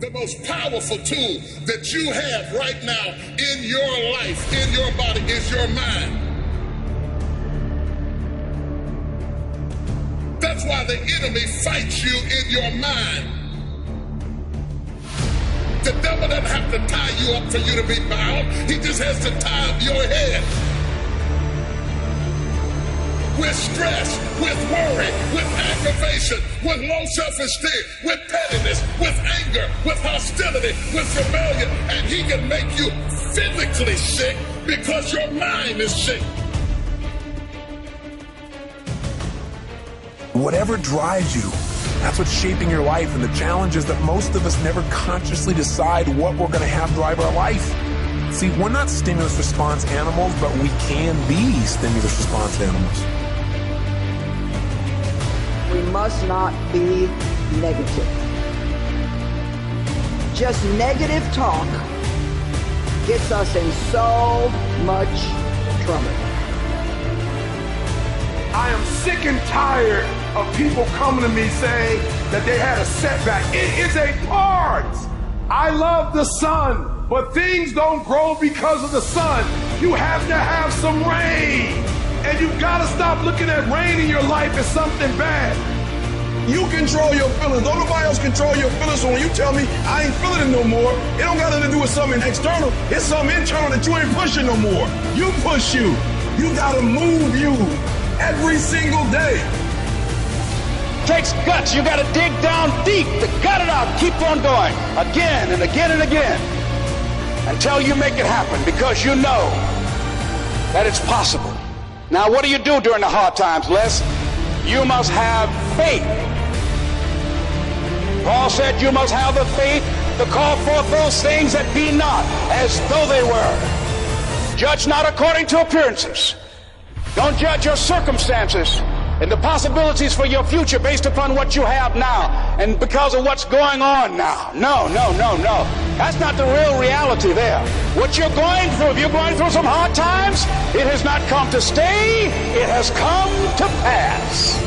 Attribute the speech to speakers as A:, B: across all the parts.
A: The most powerful tool that you have right now in your life, in your body, is your mind. That's why the enemy fights you in your mind. The devil doesn't have to tie you up for you to be bound. He just has to tie up your head. With stress, with worry, with aggravation, with low self-esteem, with pettiness, with anger, with hostility, with rebellion. And he can make you physically sick because your mind is sick.
B: Whatever drives you, that's what's shaping your life. And the challenge is that most of us never consciously decide what we're going to have drive our life. See, we're not stimulus response animals, but we can be stimulus response animals.
C: We must not be negative. Just negative talk gets us in so much trouble.
D: I am sick and tired of people coming to me saying that they had a setback. It is a part. I love the sun, but things don't grow because of the sun. You have to have some rain. And you've got to stop looking at rain in your life as something bad.
E: You control your feelings. Don't nobody else control your feelings. So when you tell me I ain't feeling it no more, it don't got nothing to do with something external. It's something internal that you ain't pushing no more. You push you. You got to move you every single day.
F: Takes guts. You got to dig down deep to gut it out. Keep on going again and again and again until you make it happen, because you know that it's possible. Now, what do you do during the hard times, Les? You must have faith. Paul said you must have the faith to call forth those things that be not as though they were. Judge not according to appearances. Don't judge your circumstances and the possibilities for your future based upon what you have now and because of what's going on now. No. That's not the real reality there. What you're going through, if you're going through some hard times, it has not come to stay, it has come to pass.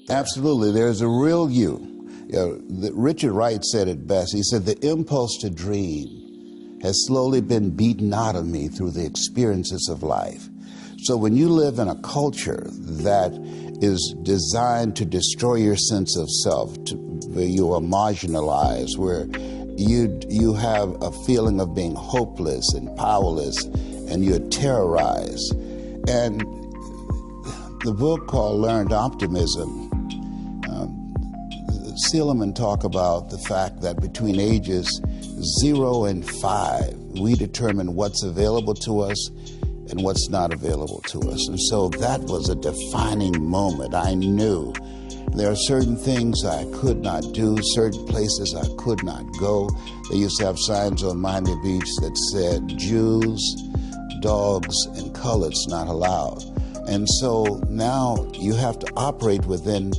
G: Absolutely. There's a real you. Richard Wright said it best. He said, the impulse to dream has slowly been beaten out of me through the experiences of life. So when you live in a culture that is designed to destroy your sense of self, where you are marginalized, where you have a feeling of being hopeless and powerless, and you're terrorized. And the book called Learned Optimism, Seligman talk about the fact that between ages 0 and 5, we determine what's available to us and what's not available to us. And so that was a defining moment. I knew there are certain things I could not do, certain places I could not go. They used to have signs on Miami Beach that said, Jews, dogs, and coloreds not allowed. And so now you have to operate within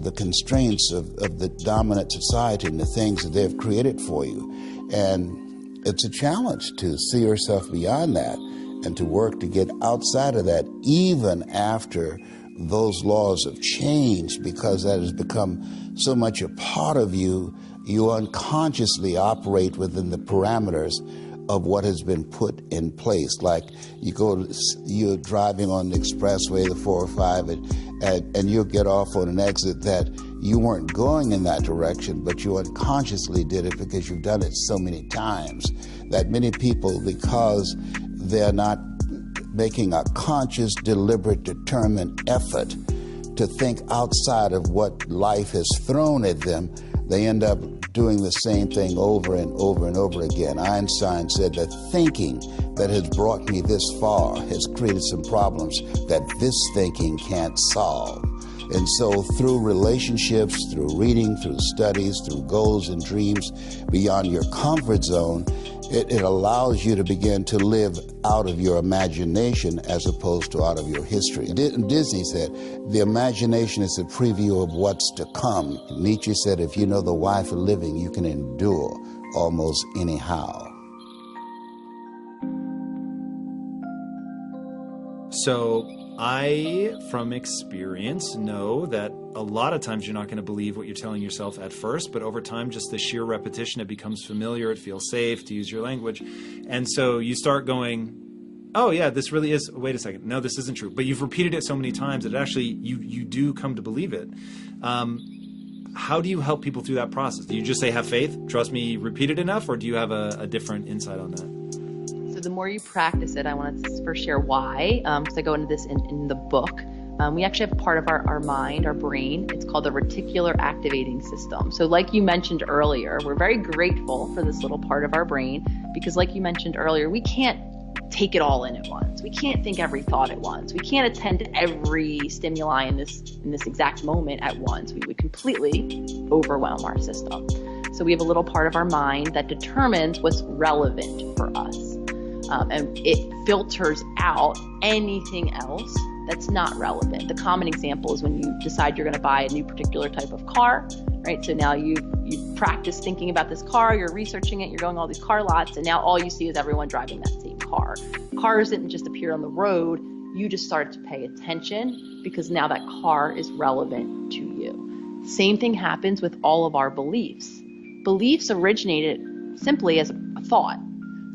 G: the constraints of the dominant society and the things that they've created for you. And it's a challenge to see yourself beyond that and to work to get outside of that, even after those laws have changed, because that has become so much a part of you. You unconsciously operate within the parameters of what has been put in place. Like you're driving on the expressway, the 405, and you'll get off on an exit that you weren't going in that direction, but you unconsciously did it because you've done it so many times that many people, because they're not making a conscious, deliberate, determined effort to think outside of what life has thrown at them, they end up doing the same thing over and over and over again. Einstein said that thinking that has brought me this far has created some problems that this thinking can't solve. And so through relationships, through reading, through studies, through goals and dreams beyond your comfort zone, it allows you to begin to live out of your imagination as opposed to out of your history. Disney said, the imagination is a preview of what's to come. Nietzsche said, if you know the why for living, you can endure almost anyhow.
H: So I, from experience, know that a lot of times you're not going to believe what you're telling yourself at first, but over time, just the sheer repetition, it becomes familiar, it feels safe to use your language. And so you start going, oh yeah, this really is, wait a second, no, this isn't true. But you've repeated it so many times that actually you do come to believe it. How do you help people through that process? Do you just say, have faith, trust me, repeat it enough, or do you have a different insight on that?
I: So the more you practice it, I want to first share why, because I go into this in the book. We actually have part of our mind, our brain. It's called the reticular activating system. So like you mentioned earlier, we're very grateful for this little part of our brain because like you mentioned earlier, we can't take it all in at once. We can't think every thought at once. We can't attend to every stimuli in this exact moment at once. We would completely overwhelm our system. So we have a little part of our mind that determines what's relevant for us. And it filters out anything else that's not relevant. The common example is when you decide you're going to buy a new particular type of car, right? So now you practice thinking about this car, you're researching it, you're going to all these car lots, and now all you see is everyone driving that same car. Cars didn't just appear on the road, you just started to pay attention because now that car is relevant to you. Same thing happens with all of our beliefs. Beliefs originated simply as a thought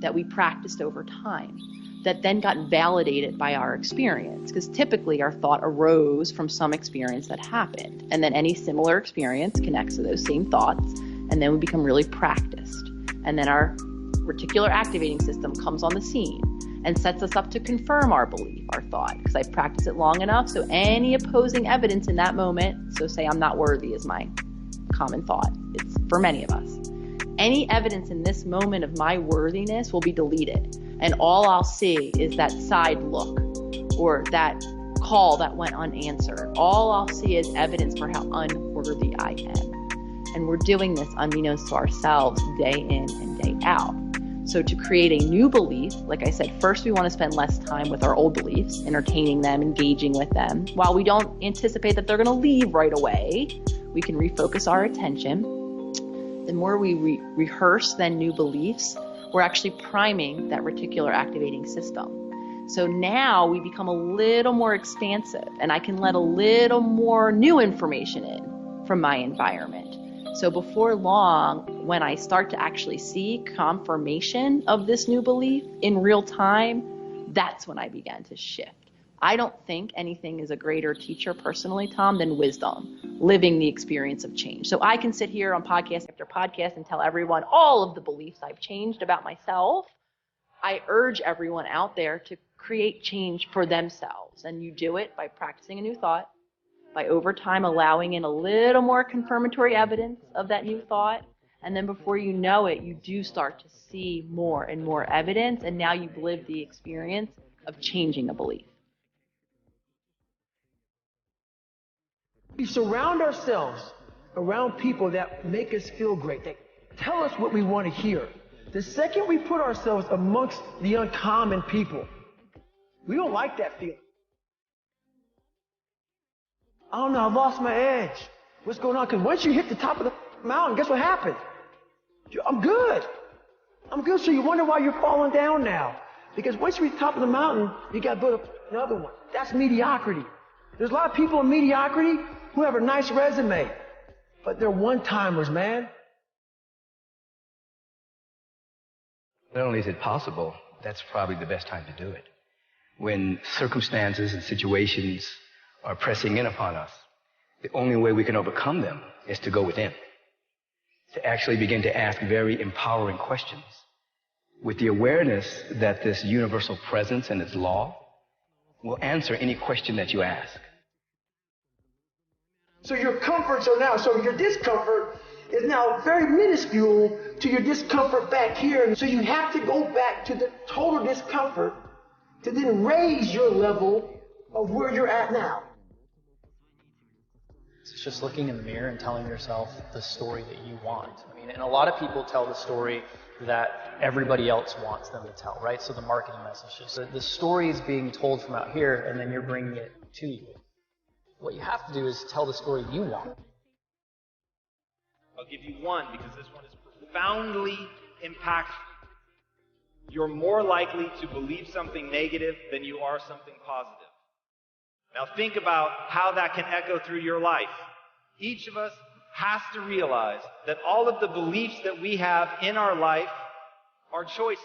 I: that we practiced over time that then got validated by our experience, because typically our thought arose from some experience that happened, and then any similar experience connects to those same thoughts, and then we become really practiced, and then our reticular activating system comes on the scene and sets us up to confirm our belief, our thought, because I've practiced it long enough, so any opposing evidence in that moment, so say I'm not worthy is my common thought, it's for many of us. Any evidence in this moment of my worthiness will be deleted. And all I'll see is that side look or that call that went unanswered. All I'll see is evidence for how unworthy I am. And we're doing this unbeknownst to ourselves day in and day out. So to create a new belief, like I said, first we want to spend less time with our old beliefs, entertaining them, engaging with them. While we don't anticipate that they're going to leave right away, we can refocus our attention. The more we rehearse then new beliefs, we're actually priming that reticular activating system. So now we become a little more expansive and I can let a little more new information in from my environment. So before long, when I start to actually see confirmation of this new belief in real time, that's when I began to shift. I don't think anything is a greater teacher personally, Tom, than wisdom, living the experience of change. So I can sit here on podcast after podcast and tell everyone all of the beliefs I've changed about myself. I urge everyone out there to create change for themselves. And you do it by practicing a new thought, by over time allowing in a little more confirmatory evidence of that new thought. And then before you know it, you do start to see more and more evidence. And now you've lived the experience of changing a belief.
J: We surround ourselves around people that make us feel great, that tell us what we want to hear. The second we put ourselves amongst the uncommon people, we don't like that feeling. I don't know, I lost my edge. What's going on? Because once you hit the top of the mountain, guess what happened? I'm good. I'm good. So you wonder why you're falling down now. Because once you reach the top of the mountain, you got to build up another one. That's mediocrity. There's a lot of people in mediocrity who have a nice resume, but they're one-timers, man.
K: Not only is it possible, that's probably the best time to do it. When circumstances and situations are pressing in upon us, the only way we can overcome them is to go within, to actually begin to ask very empowering questions with the awareness that this universal presence and its law will answer any question that you ask.
J: So your comforts are now, so your discomfort is now very minuscule to your discomfort back here. And so you have to go back to the total discomfort to then raise your level of where you're at now.
L: It's just looking in the mirror and telling yourself the story that you want. I mean, and a lot of people tell the story that everybody else wants them to tell, right? So the marketing message. So the story is being told from out here, and then you're bringing it to you. What you have to do is tell the story you want.
M: I'll give you one because this one is profoundly impactful. you're more likely to believe something negative than you are something positive. Now think about how that can echo through your life. Each of us has to realize that all of the beliefs that we have in our life are choices.